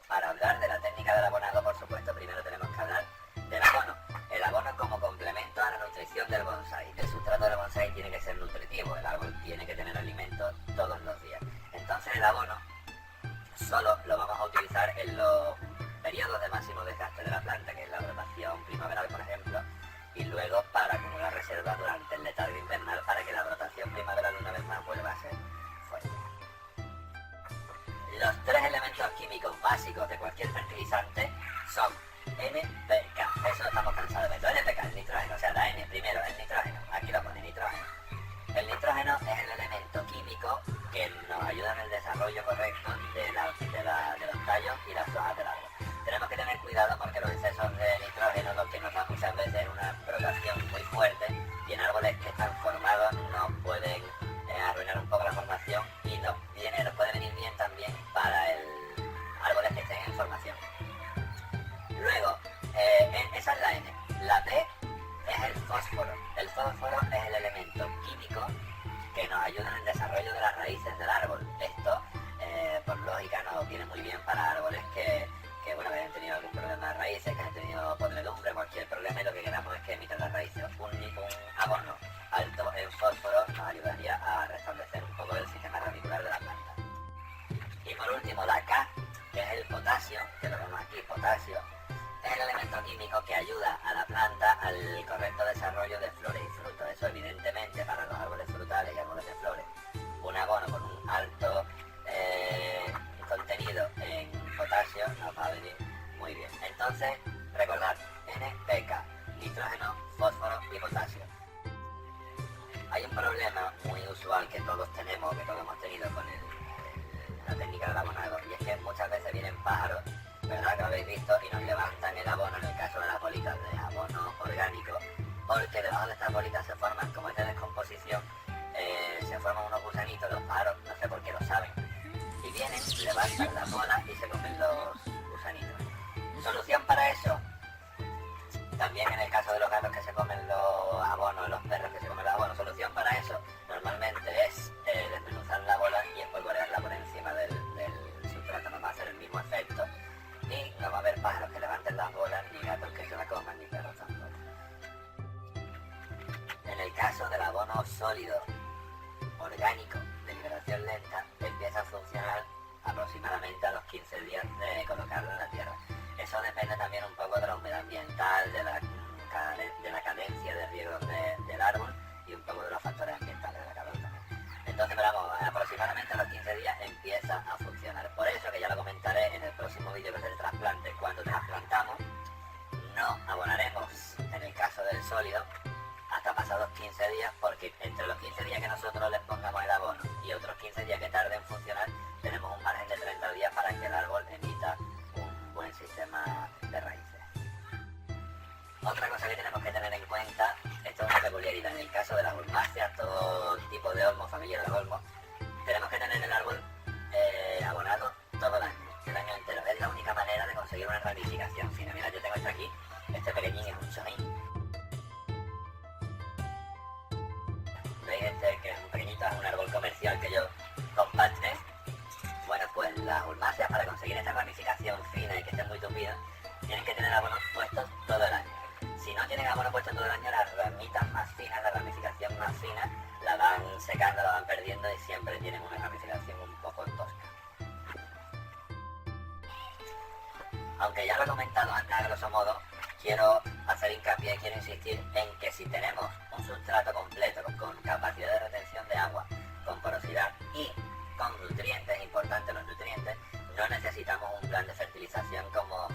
Para hablar de la técnica del abonado, por supuesto, primero tenemos que hablar del abono. El abono como complemento a la nutrición del bonsái. El sustrato del bonsái tiene que ser nutritivo, el árbol tiene que tener alimentos todos los días. Entonces el abono solo lo vamos a utilizar en los periodos de máximo desgaste de la planta, que es la brotación primaveral, por ejemplo, y luego para acumular reservas durante el letargo invernal para que la brotación primaveral una vez más vuelva a ser fuerte. Los tres elementos químicos básicos de cualquier fertilizante son NPK, eso estamos cansados de verlo, NPK, el nitrógeno, o sea, la N primero, el nitrógeno, aquí lo pone nitrógeno, rotación muy fuerte y en árboles que están formados nos pueden arruinar un poco la formación y nos puede venir bien también para árboles que estén en formación. Luego, esa es la N. La P es el fósforo. El fósforo es el elemento químico que nos ayuda en el desarrollo de las raíces del árbol. Esto, por lógica, nos viene muy bien para árboles que hayan tenido algún problema de raíces, que hayan tenido podredumbre, cualquier problema, y lo que queramos es que emitan las raíces. Un abono alto en fósforo nos ayudaría a restablecer un poco el sistema radicular de la planta. Y por último, la K, que es el potasio, que lo vemos aquí, potasio, es el elemento químico que ayuda a la planta al correcto desarrollo de flores y frutos. Eso evidentemente para los árboles frutales y árboles de flores, un abono con un alto contenido en potasio nos va a venir muy bien. Entonces, recordad, NPK, nitrógeno, fósforo y potasio. Hay un problema muy usual que todos tenemos, que todos hemos tenido con la técnica del abonado, y es que muchas veces vienen pájaros, ¿verdad?, que lo habéis visto, y nos levantan el abono, en el caso de las bolitas de abono orgánico, porque debajo de estas bolitas se forman, como es de descomposición, se forman unos gusanitos, los pájaros, no sé por qué lo saben, y vienen, levantan las bolas y se comen los gusanitos. ¿Solución para eso? También en el caso de los gatos que se comen los abonos, los perros que se comen los abonos, solución para eso normalmente es desmenuzar la bola y espolvorearla por encima del sustrato. No va a hacer el mismo efecto y no va a haber pájaros que levanten las bolas, ni gatos que se la coman, ni perros tampoco. En el caso del abono sólido orgánico de liberación lenta, empieza a funcionar aproximadamente a los 15 días de colocarlo en la tierra. Eso depende también un poco de la humedad ambiental, de la cadencia de riego del árbol y un poco de los factores ambientales de la calor también. Entonces, aproximadamente a los 15 días empieza a funcionar. Por eso, que ya lo comentaré en el próximo vídeo, que es el trasplante, cuando trasplantamos, no abonaremos, en el caso del sólido, hasta pasados 15 días, porque entre los 15 días que nosotros les pongamos el abono y otros 15 días que tarde en funcionar, tenemos un margen de 30 días para que el árbol emita un buen sistema de raíces. Otra cosa que tenemos que tener en cuenta, esto es una peculiaridad en el caso de las ulmáceas, todo tipo de olmos, familia de olmos, tenemos que tener el árbol abonado todo el año entero. Es la única manera de conseguir una ramificación fina. Mira, yo tengo este aquí, este pequeñín es un choín. ¿Veis? Este que es un pequeñito, es un árbol comercial que yo compacté. Bueno, pues las ulmáceas, para conseguir esta ramificación fina y que estén muy tupidas, tienen que tener abonos puestos todo el año. Si no tienen abono puesto todo el año, las ramitas más finas, la ramificación más fina, la van secando, la van perdiendo y siempre tienen una ramificación un poco tosca. Aunque ya lo he comentado antes a grosso modo, quiero hacer hincapié, quiero insistir en que si tenemos un sustrato completo con capacidad de retención de agua, con porosidad y con nutrientes, importantes los nutrientes, no necesitamos un plan de fertilización como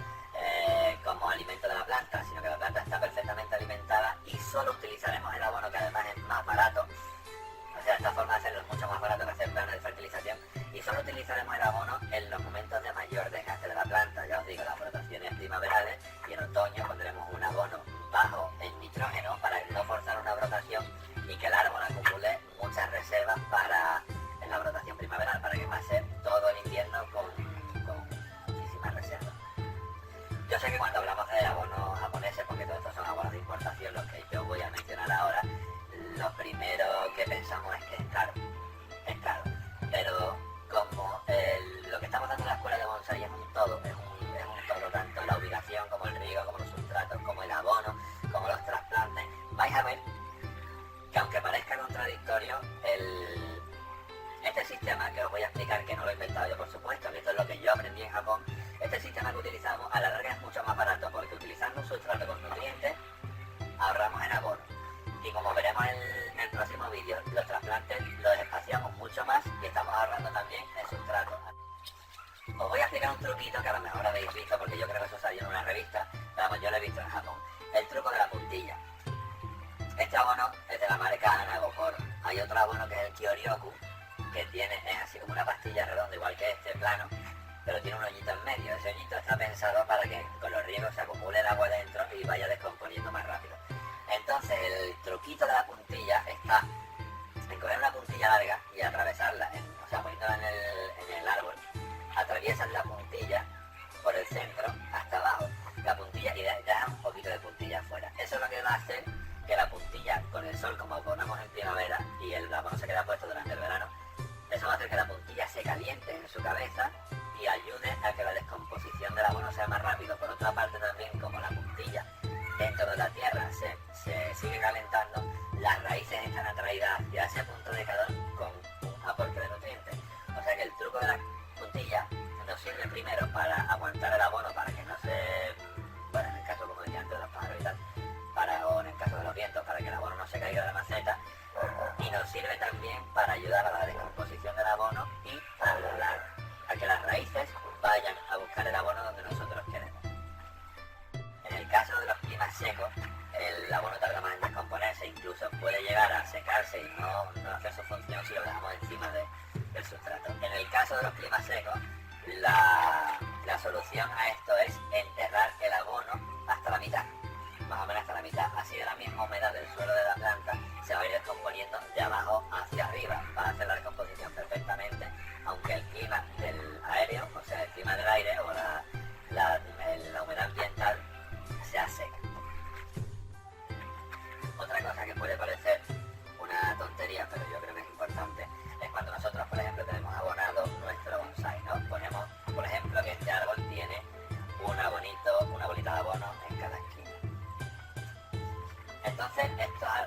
alimento de la planta, sino que la planta está perfectamente alimentada y solo utilizaremos el abono, que además es más barato. O sea, esta forma de hacerlo es mucho más barato que hacer planes de fertilización, y solo utilizaremos el abono en los momentos de mayor desgaste de la planta. Ya os digo, las rotaciones primaverales, y en otoño pondremos un abono bajo en nitrógeno para no forzar una brotación y que el árbol acumule muchas reservas en la brotación primaveral, para que pase todo el invierno con muchísimas reservas. Yo sé que cuando hablamos de abonos japoneses, porque todos estos son abonos de importación, los que yo voy a mencionar ahora, lo primero que pensamos es que es caro, pero como lo que estamos dando en la escuela de bonsai es un todo, tanto la ubicación como el riego, como los sustratos, como el abono, como los trasplantes, vais a ver que, aunque parezca contradictorio, este sistema que os voy a explicar, que no lo he inventado yo por supuesto, que esto es lo que yo aprendí en Japón, este sistema que utilizamos a la larga es mucho más barato, porque utilizando un sustrato con nutrientes ahorramos en abono. Y como veremos en el próximo vídeo, los trasplantes los espaciamos mucho más y estamos ahorrando también el sustrato. Os voy a explicar un truquito que a lo mejor habéis visto, porque yo creo que eso salió en una revista, pero vamos, yo lo he visto en Japón. El truco de la puntilla. Este abono es de la marca Anagokoro. Hay otro abono que es el Kyoryoku, que es así como una pastilla redonda, igual que este plano, pero tiene un hoyito en medio. Ese hoyito está pensado para que con los riegos se acumule el agua dentro y vaya descomponiendo más rápido. truquito de la puntilla está en coger una puntilla larga y atravesarla, o sea, poniéndola en el árbol, atraviesas la puntilla por el centro hasta abajo, la puntilla y dejas un poquito de puntilla afuera. Eso es lo que va a hacer que la puntilla, con el sol, como ponemos en primavera y el abono se queda puesto durante el verano, eso va a hacer que la puntilla se caliente en su cabeza y ayude a que la descomposición del abono sea más rápido. Por otra parte también, como la puntilla dentro de la tierra se sigue calentando, las raíces están atraídas hacia ese punto de calor con un aporte de nutrientes. O sea que el truco de la puntilla nos sirve primero para aguantar el abono, para que no se, bueno, en el caso, como decía antes, de los pájaros y tal, o en el caso de los vientos, para que el abono no se caiga de la maceta, y nos sirve también para ayudar a la descomposición del abono y a que las raíces vayan a buscar el abono donde nosotros queremos. En el caso de los climas secos, el abono tarda más en descomponerse, incluso puede llegar a secarse y no hacer su función si lo dejamos encima del sustrato. En el caso de los climas secos, la solución a esto es enterrar el abono hasta la mitad, más o menos hasta la mitad. Así de la misma humedad del suelo de la planta se va a ir descomponiendo de abajo hacia arriba, va a hacer la descomposición perfectamente, aunque el clima del aéreo, o sea el clima del aire o la humedad ambiental sea seca. Otra cosa que puede parecer una tontería, pero yo creo que es importante, es cuando nosotros, por ejemplo, tenemos abonado nuestro bonsai, ¿no? Ponemos, por ejemplo, que este árbol tiene una bolita de abono en cada esquina. Entonces,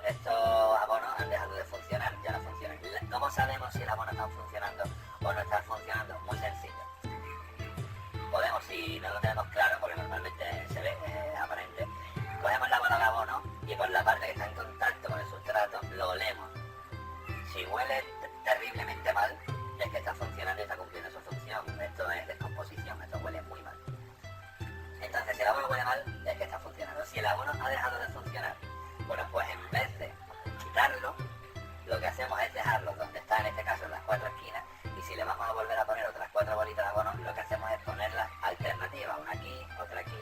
estos abonos han dejado de funcionar, ya no funcionan. ¿Cómo sabemos si el abono está funcionando o no está funcionando? Muy sencillo. Podemos, si no lo tenemos claro, porque normalmente se ve aparente, cogemos la bola de abono y por la parte que está en contacto con el sustrato lo olemos. Si huele terriblemente mal, es que está funcionando y está cumpliendo su función. Esto es descomposición, esto huele muy mal. Entonces, si el abono huele mal, es que está funcionando. Si el abono ha dejado de funcionar, bueno, pues en vez de quitarlo, lo que hacemos es dejarlo donde está, en este caso en las 4 esquinas, y si le vamos a volver a poner otras 4 bolitas de abono, lo que hacemos es ponerlas alternativas, una aquí, otra aquí,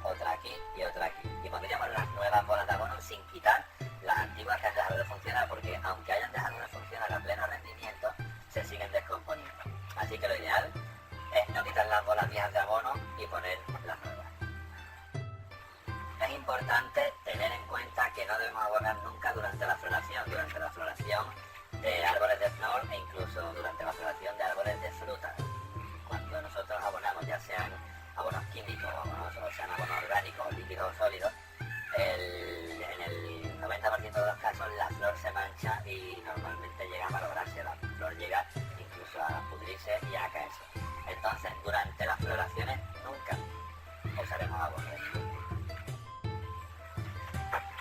otra aquí y otra aquí. Y pondríamos las nuevas bolas de abono sin quitar las antiguas que han dejado de funcionar, porque aunque hayan dejado de funcionar a pleno rendimiento, se siguen descomponiendo. Así que lo ideal es no quitar las bolas viejas de abono y poner las nuevas. Es importante tener en cuenta que no debemos abonar nunca durante la floración de árboles de flor e incluso durante la floración de árboles de fruta. Cuando nosotros abonamos, ya sean abonos químicos o sean abonos orgánicos, líquidos o sólidos, en el 90% de los casos la flor se mancha y normalmente llega a malograrse. La flor llega incluso a pudrirse y a caerse. Entonces, durante las floraciones nunca usaremos abonos.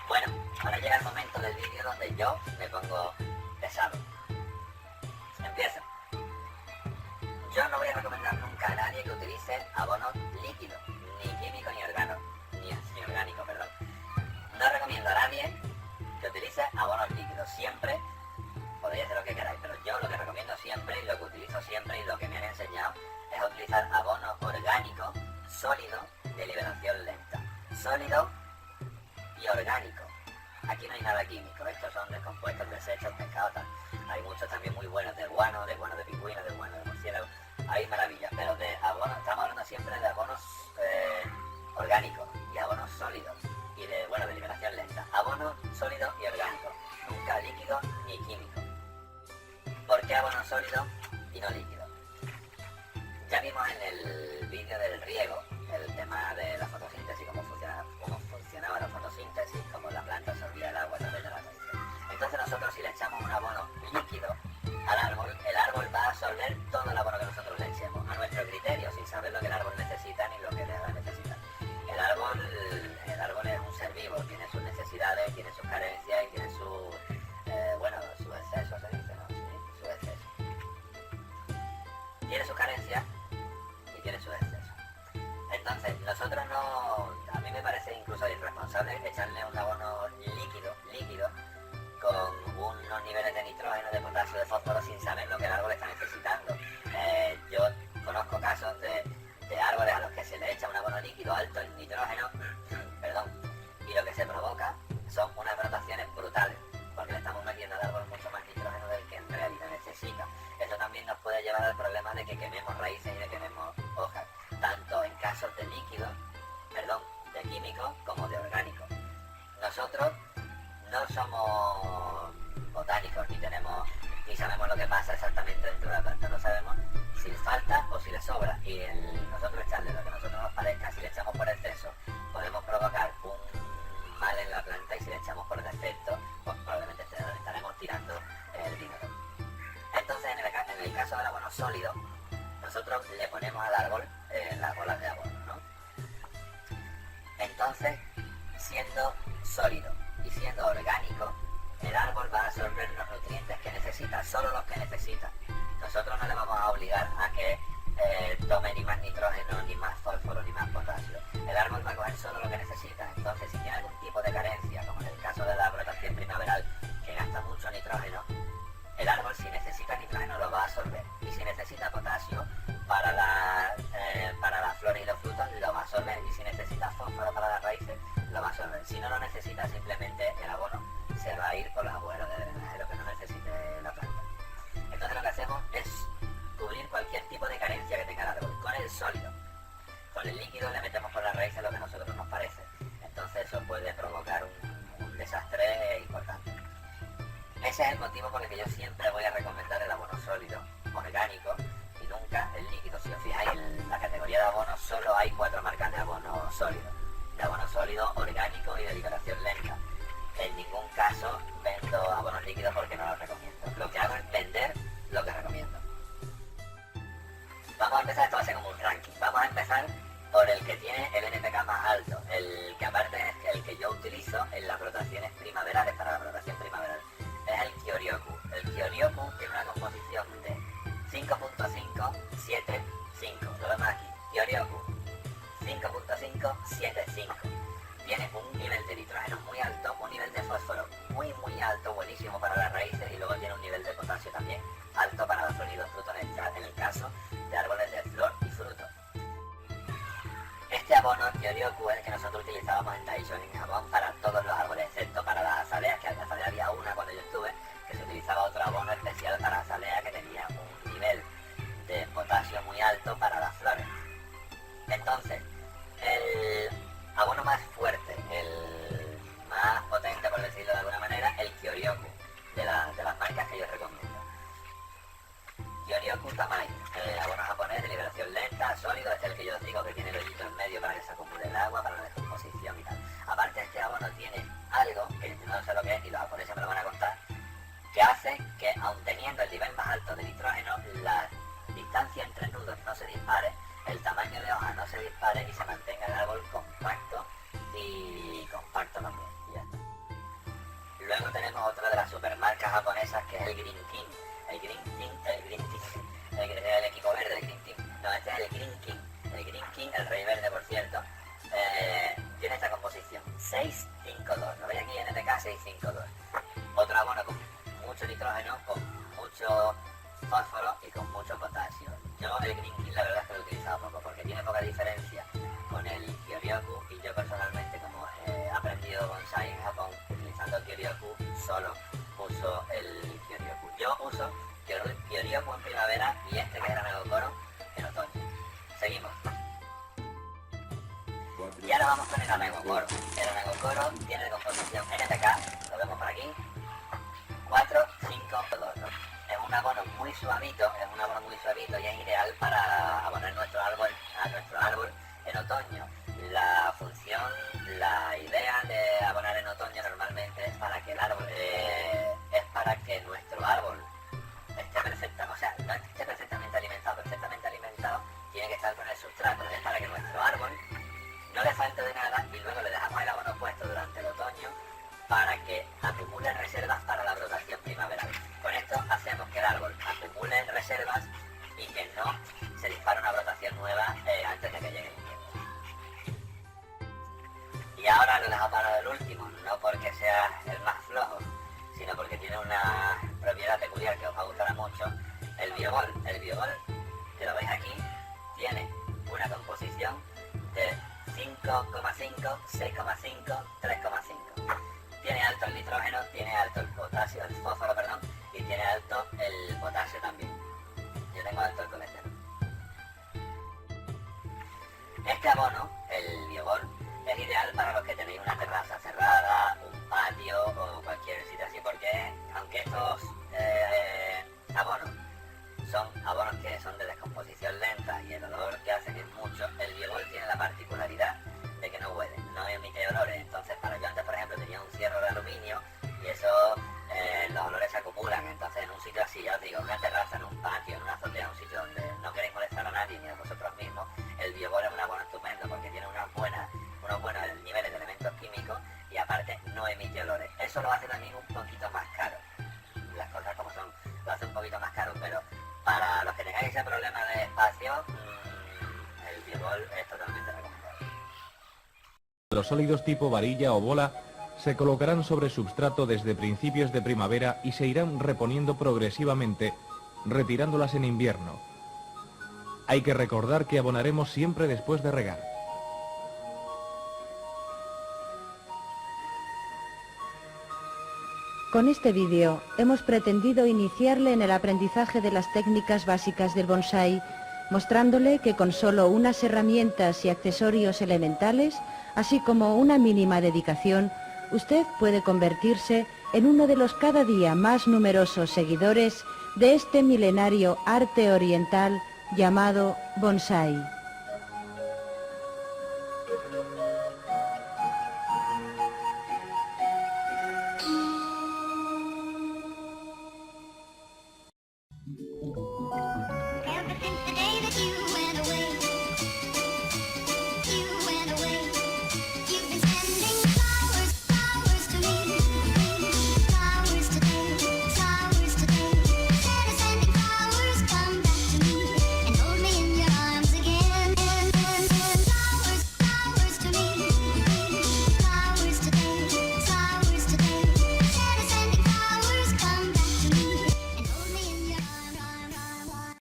Bueno, ahora llega el momento del vídeo donde yo me pongo pesado. Empiezo. Yo no voy a recomendar nunca a nadie que utilice abonos líquidos, ni químico ni orgánico, perdón. No recomiendo a nadie que utilice abonos líquidos. Siempre podéis hacer lo que queráis, pero yo lo que recomiendo siempre y lo que utilizo siempre y lo que me han enseñado es utilizar abono orgánico, sólido, de liberación lenta. Sólido y orgánico. Aquí no hay nada químico, estos son descompuestos, desechos, pescados, tal. Hay muchos también muy buenos de guano, de pingüino, de guano de murciélago. Hay maravillas, pero de abono, estamos hablando siempre de abonos orgánicos y abonos sólidos y de liberación lenta. Abono sólido y orgánico, nunca líquido ni químico. ¿Por qué abono sólido y no líquido? Ya vimos en el vídeo del riego el tema de la fotosíntesis, cómo funcionaba la fotosíntesis, cómo la planta absorbía el agua a través de la raíces. Entonces nosotros, si le echamos un abono líquido al árbol, el árbol va a absorber todo el abono que nosotros le echemos, a nuestro criterio, sin saber lo que el árbol necesita ni lo que deja de necesitar. El árbol es un ser vivo, tiene sus necesidades, tiene sus carencias y tiene su exceso, se dice, ¿no? Sí, su exceso. Tiene sus carencias y tiene sus excesos. Entonces, nosotros a mí me parece incluso irresponsable echarle un abono líquido, con unos niveles de nitrógeno, de potasio, de fósforo, sin saber lo que el árbol está necesitando. Yo conozco casos de árboles a los que se le echa un abono líquido alto en nitrógeno, y lo que se provoca son unas brotaciones brutales puede llevar al problema de que quememos raíces y de quememos hojas, tanto en casos de líquidos, de químicos como de orgánicos. Nosotros no somos botánicos ni sabemos lo que pasa exactamente dentro de la planta, no sabemos si le falta o si le sobra, y nosotros echarle lo que a nosotros nos parezca, si le echamos por exceso podemos provocar un mal en la planta, y si le echamos por defecto pues probablemente estaremos tirando el dinero. Entonces en el caso del abono sólido, nosotros le ponemos al árbol las bolas de abono, ¿no? Entonces, siendo sólido y siendo orgánico, el árbol va a absorber los nutrientes que necesita, solo los que necesita. Nosotros no le vamos a obligar a que tome ni más nitrógeno, ni más fósforo, ni más potasio. El árbol va a coger solo lo que necesita. Entonces, si tiene algún tipo de carencia, como en el caso de la brotación primaveral, que gasta mucho nitrógeno, el árbol, si necesita nitrógeno, lo va a absorber. Y si necesita potasio para las flores y los frutos, lo va a absorber. Y si necesita fósforo para las raíces, lo va a absorber. Si no lo necesita, simplemente el abono se va a ir por los agujeros de drenaje, lo que no necesite la planta. Entonces lo que hacemos es cubrir cualquier tipo de carencia que tenga el árbol con el sólido. Con el líquido le metemos por las raíces lo que a nosotros nos parece. Entonces eso puede provocar un desastre importante. Ese es el motivo por el que yo siempre voy a recomendar el abono sólido, orgánico, y nunca el líquido. Si os fijáis, en la categoría de abono solo hay 4 marcas de abono sólido. De abono sólido, orgánico y de liberación lenta. En ningún caso vendo abonos líquidos porque no los recomiendo. Lo que hago es vender lo que recomiendo. Vamos a empezar, esto va a ser como un ranking. Vamos a empezar por el que tiene el NPK más alto, el que aparte es el que yo utilizo en las brotaciones primaverales, para la brotación primaveral. Es el Kyoryoku. El Kyoryoku tiene una composición de 5.5, 7, 5. Lo vemos aquí. Kyoryoku 5.5, 7, 5. Tiene un nivel de nitrógeno muy alto, un nivel de fósforo muy alto, buenísimo para las raíces, y luego tiene un nivel de potasio también alto para los flores y los frutos, en el caso de árboles de flor y fruto. Este abono Kyoryoku es el que nosotros utilizábamos en Daishon en Japón para todos los árboles, excepto para las azaleas, que en la azalea había una cuando yo estuve, que se utilizaba otro abono especial para azalea que tenía un nivel de potasio muy alto para las flores. Entonces, el abono más fuerte, el más potente, por decirlo de alguna manera, el Kyoryoku, de las marcas que yo recomiendo. Kyoryoku Tamai, abono japonés de liberación lenta, sólido, este es el que yo os digo que tiene el hoyito en medio para que se acumule el agua, para la descomposición y tal. Aparte, este abono tiene algo, que no sé lo que es, y los japoneses me lo van a contar, que hace que, aun teniendo el nivel más alto de nitrógeno, la distancia entre nudos no se dispare, el tamaño de hoja no se dispare y se mantenga el árbol compacto y compacto también. Y ya está. Luego tenemos otra de las supermarcas japonesas, que es el Green King. El equipo verde, el Green King. No, este es el Green King. El Green King, el rey verde, por cierto, tiene esta composición 652. Lo veis aquí en NPK 652. Otro abono con mucho nitrógeno, con mucho fósforo y con mucho potasio. Yo el Green King la verdad es que lo he utilizado poco porque tiene poca diferencia con el Kyoryoku, y yo personalmente, como he aprendido bonsai en Japón utilizando el Kyoryoku, solo uso el Kyoryoku. Yo uso Kyoryoku en primavera y este, que es el Anagokoro, en otoño. Seguimos. Y ahora vamos con el Anagokoro. El Anagokoro tiene composición NPK, lo vemos por aquí, 4, 5, 2. Es un abono muy suavito, y es ideal para abonar nuestro árbol en otoño. La función, la idea de abonar en otoño normalmente es para que el árbol, nuestro árbol esté perfectamente, o sea, no esté perfectamente alimentado, tiene que estar con el sustrato, es para que nuestro árbol no le falte de nada, y luego le dejamos el abono puesto durante el otoño para que acumule reservas para la brotación primaveral. Con esto hacemos que el árbol acumule reservas y que no se dispare una brotación nueva antes de que llegue el invierno. Y ahora lo dejo para el último, no porque sea el más flojo, sino porque tiene una propiedad peculiar que os va a gustar mucho, el Biogol. El Biogol, que lo veis aquí, tiene una composición de 5,5, 6,5, 3,5. Tiene alto el nitrógeno, tiene alto el potasio, el fósforo, perdón, y tiene alto el potasio también. Yo primo alto del colesterol. Este abono, el biogol, es ideal para los que tenéis una terraza cerrada, un patio o cualquier sitio así, porque aunque estos abonos son abonos que son de descomposición lenta y el olor que hacen es mucho, el biogol tiene la particularidad de que no huele, no emite olores. Entonces, para yo antes, por ejemplo, tenía un cierro de aluminio y eso, los olores se acumulan. Entonces, en un sitio así, ya os digo, una terraza, en un patio, en una azotea, un sitio donde no queréis molestar a nadie ni a vosotros mismos, el biogol es un abono estupendo porque tiene unos buenos niveles de elementos químicos y aparte no emite olores. Eso lo hace también un poquito más caro. Las cosas como son, lo hace un poquito más caro, pero para los que tengáis ese problema de espacio, el biogol es totalmente recomendable. Los sólidos tipo varilla o bola se colocarán sobre substrato desde principios de primavera y se irán reponiendo progresivamente, retirándolas en invierno. Hay que recordar que abonaremos siempre después de regar. Con este vídeo hemos pretendido iniciarle en el aprendizaje de las técnicas básicas del bonsái, mostrándole que con solo unas herramientas y accesorios elementales, así como una mínima dedicación, usted puede convertirse en uno de los cada día más numerosos seguidores de este milenario arte oriental llamado bonsái.